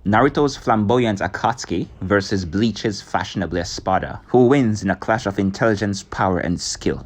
Naruto's flamboyant Akatsuki versus Bleach's fashionable Espada, who wins in a clash of intelligence, power, and skill.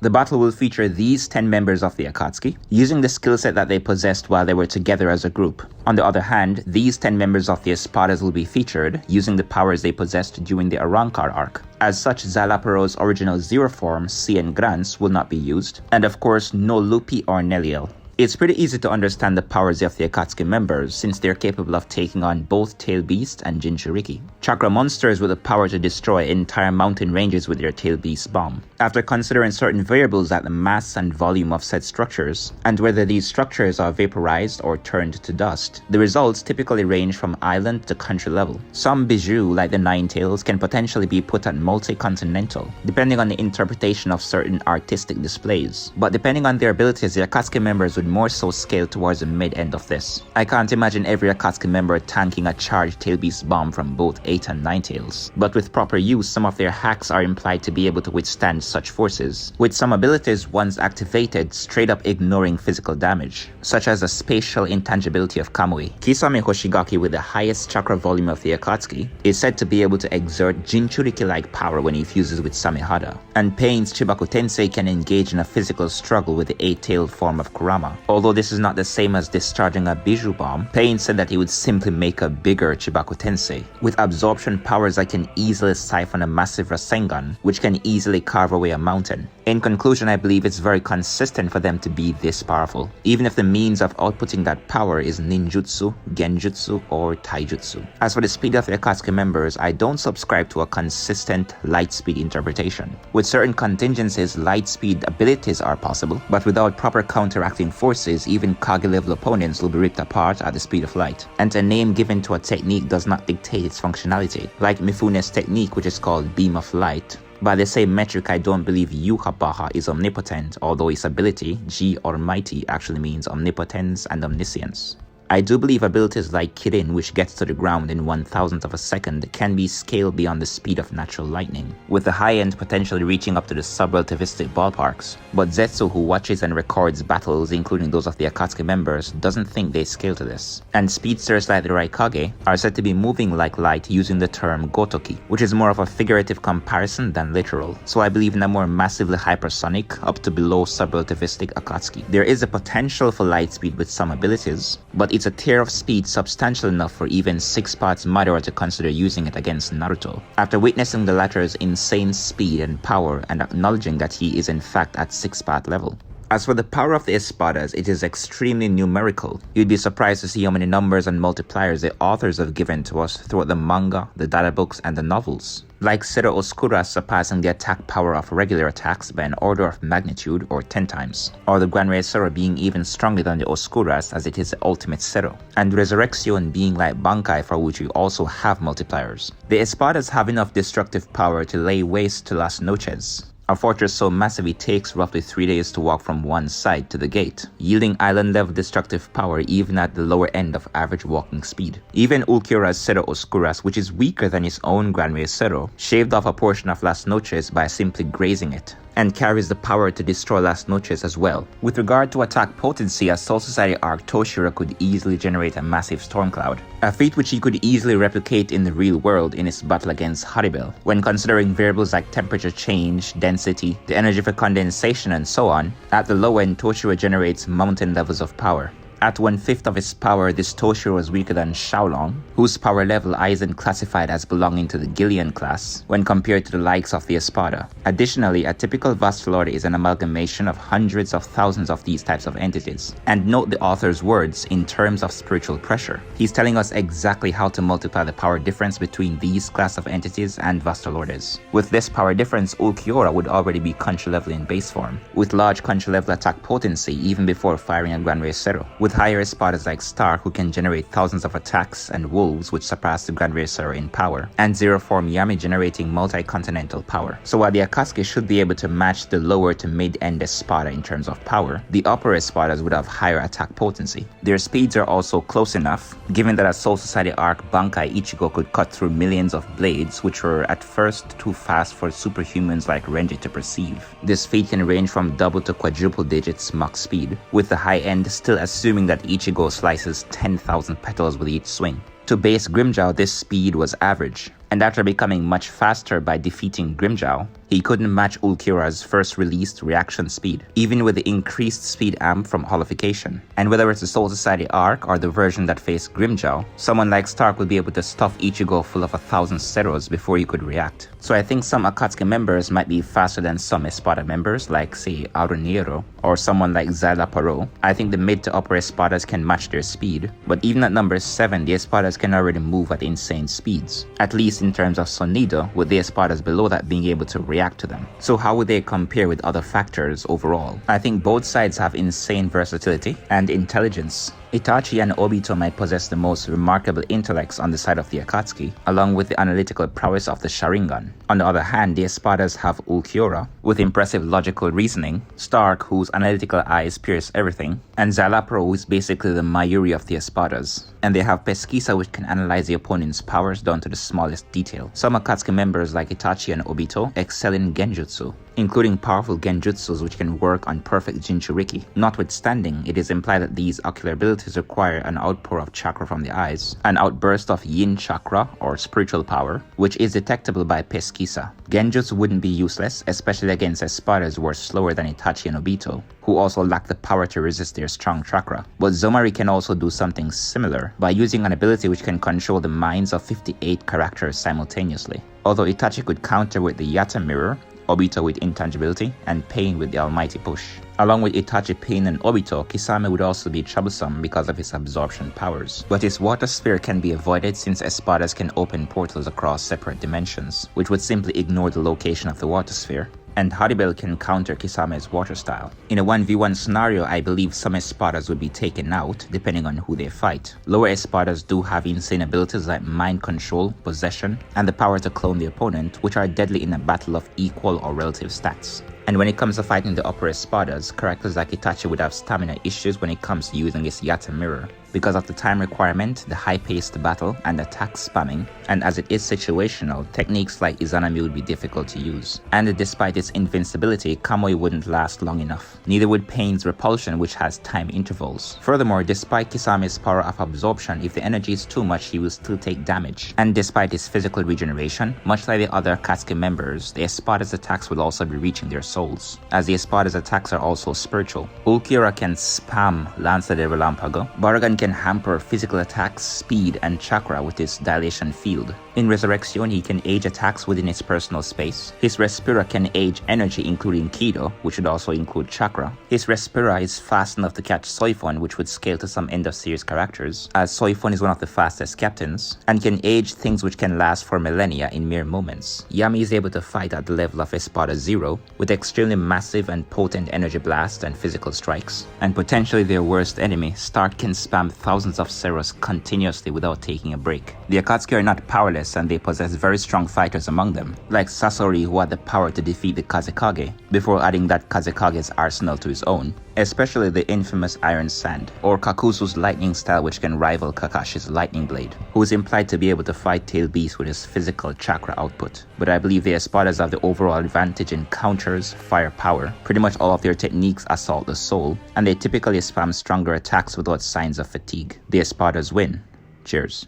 The battle will feature these 10 members of the Akatsuki, using the skill set that they possessed while they were together as a group. On the other hand, these 10 members of the Espadas will be featured, using the powers they possessed during the Arrancar arc. As such, Zalapero's original Zero form, Cien Grants, will not be used, and of course no Luffy or Neliel. It's pretty easy to understand the powers of the Akatsuki members since they're capable of taking on both Tail Beast and Jinchuriki, chakra monsters with the power to destroy entire mountain ranges with their Tail Beast bomb. After considering certain variables like the mass and volume of said structures, and whether these structures are vaporized or turned to dust, the results typically range from island to country level. Some bijou, like the Nine Tails, can potentially be put at multi-continental, depending on the interpretation of certain artistic displays. But depending on their abilities, the Akatsuki members would more so scale towards the mid-end of this. I can't imagine every Akatsuki member tanking a charged Tail Beast bomb from both 8 and 9 Tails, but with proper use, some of their hacks are implied to be able to withstand such forces, with some abilities once activated straight up ignoring physical damage, such as the spatial intangibility of Kamui. Kisame Hoshigaki, with the highest chakra volume of the Akatsuki, is said to be able to exert Jinchuriki-like power when he fuses with Samehada, and Pain's Chibaku Tensei can engage in a physical struggle with the 8-tailed form of Kurama. Although this is not the same as discharging a Bijou bomb, Pain said that he would simply make a bigger Chibaku Tensei, with absorption powers that can easily siphon a massive Rasengan, which can easily carve away a mountain. In conclusion, I believe it's very consistent for them to be this powerful, even if the means of outputting that power is ninjutsu, genjutsu, or taijutsu. As for the speed of the Akatsuki members, I don't subscribe to a consistent light speed interpretation. With certain contingencies, light speed abilities are possible, but without proper counteracting forces, even Kage level opponents will be ripped apart at the speed of light. And a name given to a technique does not dictate its functionality, like Mifune's technique, which is called Beam of Light. By the same metric, I don't believe Yuhabaha is omnipotent, although its ability, G or Mighty, actually means omnipotence and omniscience. I do believe abilities like Kirin, which gets to the ground in 1,000th of a second, can be scaled beyond the speed of natural lightning, with the high end potentially reaching up to the sub-relativistic ballparks. But Zetsu, who watches and records battles, including those of the Akatsuki members, doesn't think they scale to this. And speedsters like the Raikage are said to be moving like light using the term Gotoki, which is more of a figurative comparison than literal. So I believe in a more massively hypersonic, up to below sub-relativistic Akatsuki. There is a potential for light speed with some abilities, but it's a tier of speed substantial enough for even 6 parts Madara to consider using it against Naruto, after witnessing the latter's insane speed and power and acknowledging that he is in fact at 6-part level. As for the power of the Espadas, it is extremely numerical. You'd be surprised to see how many numbers and multipliers the authors have given to us throughout the manga, the data books, and the novels. Like Zero Oscuras surpassing the attack power of regular attacks by an order of magnitude or 10 times, or the Granrei Zero being even stronger than the Oscuras as it is the ultimate Zero, and Resurrection being like Bankai, for which we also have multipliers. The Espadas have enough destructive power to lay waste to Las Noches, a fortress so massive it takes roughly 3 days to walk from one side to the gate, yielding island-level destructive power even at the lower end of average walking speed. Even Ulquiorra's Zero Oscuras, which is weaker than his own Granrei Zero, shaved off a portion of Las Noches by simply grazing it, and carries the power to destroy Las Noches as well. With regard to attack potency, a Soul Society arc Toshiro could easily generate a massive storm cloud, a feat which he could easily replicate in the real world in his battle against Haribel. When considering variables like temperature change, density, the energy for condensation, and so on, at the low end Toshiro generates mountain levels of power. At 1/5 of his power, this Toshiro was weaker than Xiaolong, whose power level Aizen classified as belonging to the Gillian class when compared to the likes of the Espada. Additionally, a typical Vastalord is an amalgamation of hundreds of thousands of these types of entities. And note the author's words in terms of spiritual pressure. He's telling us exactly how to multiply the power difference between these class of entities and Vastalordes. With this power difference, Ulquiorra would already be country level in base form, with large country level attack potency even before firing a Granrei Zero, with higher Espadas like Stark, who can generate thousands of attacks, and Wolves, which surpass the Granrei Zero in power, and Zero form Yami generating multi-continental power. So while the Akatsuki should be able to match the lower to mid-end Espada in terms of power, the upper Espadas would have higher attack potency. Their speeds are also close enough, given that a Soul Society arc Bankai Ichigo could cut through millions of blades, which were at first too fast for superhumans like Renji to perceive. This feat can range from double to quadruple digits Mach speed, with the high end still assuming that Ichigo slices 10,000 petals with each swing. To base Grimmjow, this speed was average, and after becoming much faster by defeating Grimmjow, he couldn't match Ulquiorra's first released reaction speed, even with the increased speed amp from holification. And whether it's the Soul Society arc or the version that faced Grimmjow, someone like Stark would be able to stuff Ichigo full of 1,000 Zeros before he could react. So I think some Akatsuki members might be faster than some Espada members, like say Auroniero, or someone like Zalaparo. I think the mid to upper Espadas can match their speed, but even at number 7, the Espadas can already move at insane speeds, at least in terms of Sonido, with the Espadas below that being able to react to them. So how would they compare with other factors overall? I think both sides have insane versatility and intelligence. Itachi and Obito might possess the most remarkable intellects on the side of the Akatsuki, along with the analytical prowess of the Sharingan. On the other hand, the Espadas have Ulquiorra, with impressive logical reasoning, Stark, whose analytical eyes pierce everything, and Zalapro, who is basically the Mayuri of the Espadas. And they have Pesquisa, which can analyze the opponent's powers down to the smallest detail. Some Akatsuki members like Itachi and Obito excel in Genjutsu, including powerful genjutsus which can work on perfect Jinchuriki. Notwithstanding, it is implied that these ocular abilities require an outpour of chakra from the eyes, an outburst of yin chakra or spiritual power, which is detectable by Pesquisa. Genjutsu wouldn't be useless, especially against Espadas who are slower than Itachi and Obito, who also lack the power to resist their strong chakra. But Zomari can also do something similar by using an ability which can control the minds of 58 characters simultaneously. Although Itachi could counter with the Yata Mirror, Obito with intangibility, and Pain with the Almighty Push. Along with Itachi, Pain, and Obito, Kisame would also be troublesome because of his absorption powers. But his water sphere can be avoided since Espadas can open portals across separate dimensions, which would simply ignore the location of the water sphere. And Haribel can counter Kisame's water style. In a 1v1 scenario, I believe some Espadas would be taken out, depending on who they fight. Lower Espadas do have insane abilities like mind control, possession, and the power to clone the opponent, which are deadly in a battle of equal or relative stats. And when it comes to fighting the upper Espadas, characters like Itachi would have stamina issues when it comes to using his Yata Mirror, because of the time requirement, the high-paced battle, and attack spamming, and as it is situational, techniques like Izanami would be difficult to use. And despite its invincibility, Kamui wouldn't last long enough. Neither would Pain's Repulsion, which has time intervals. Furthermore, despite Kisame's power of absorption, if the energy is too much, he will still take damage. And despite his physical regeneration, much like the other Akatsuki members, the Espada's attacks will also be reaching their souls, as the Espada's attacks are also spiritual. Ulquiorra can spam Lanza de Relampago. Baragan can hamper physical attacks, speed, and chakra with his dilation field. In Resurrection, he can age attacks within his personal space. His Respira can age energy including Kido, which would also include chakra. His Respira is fast enough to catch Soifon, which would scale to some end of series characters, as Soifon is one of the fastest captains, and can age things which can last for millennia in mere moments. Yami is able to fight at the level of Espada 0, with extremely massive and potent energy blast and physical strikes. And potentially their worst enemy, Stark can spam thousands of Zeros continuously without taking a break. The Akatsuki are not powerless and they possess very strong fighters among them, like Sasori, who had the power to defeat the Kazekage, before adding that Kazekage's arsenal to his own, especially the infamous Iron Sand, or Kakuzu's lightning style which can rival Kakashi's lightning blade, who is implied to be able to fight Tail Beast with his physical chakra output. But I believe the Espadas have the overall advantage in counters, firepower. Pretty much all of their techniques assault the soul, and they typically spam stronger attacks without signs of fatigue. The Espadas win. Cheers.